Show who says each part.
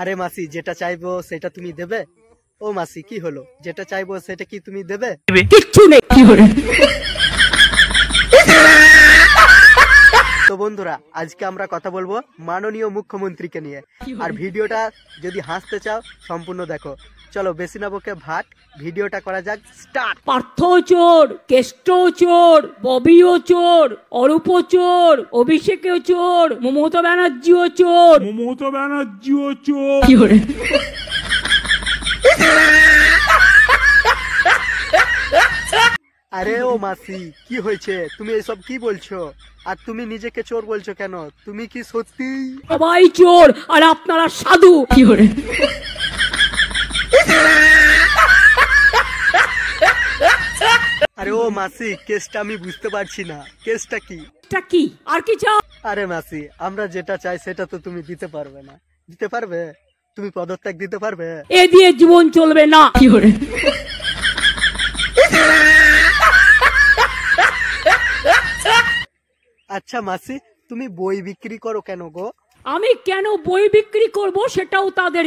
Speaker 1: আরে মাসি, যেটা চাইবো সেটা তুমি দেবে? ও মাসি, কি হলো? যেটা চাইবো সেটা কি তুমি দেবে?
Speaker 2: কিচ্ছু নেই।
Speaker 1: তো বন্ধুরা, আজকে আমরা কথা বলবো মাননীয় মুখ্যমন্ত্রীকে নিয়ে। আর ভিডিওটা যদি হাসতে চাও সম্পূর্ণ দেখো। চলো বেশি না বকে ভাট, ভিডিওটা করা যাক, স্টার্ট।
Speaker 2: পার্থ চোর, কেষ্ট চোর, ববিও চোর, অরূপ চোর, অভিষেকও চোর, মমতা ব্যানার্জিও চোর।
Speaker 1: আরে ও মাসি, কি হয়েছে? তুমি এসব কি বলছো? আর তুমি নিজেকে চোর বলছো কেন? তুমি কি সত্যি?
Speaker 2: সবাই চোর আর আপনারা সাধু।
Speaker 1: আরে ও মাসি, কেসটা আমি বুঝতে পারছি না, কেসটা কি?
Speaker 2: এটা কি আর কি চাও?
Speaker 1: আরে মাসি, আমরা যেটা চাই সেটা তো তুমি দিতে পারবে না। দিতে পারবে? তুমি পদত্যাগ দিতে পারবে?
Speaker 2: এ দিয়ে জীবন চলবে না।
Speaker 1: আচ্ছা মাসি, তুমি বই বিক্রি করো কেন গো?
Speaker 2: আমি কেন বই বিক্রি করব সেটাও তাদের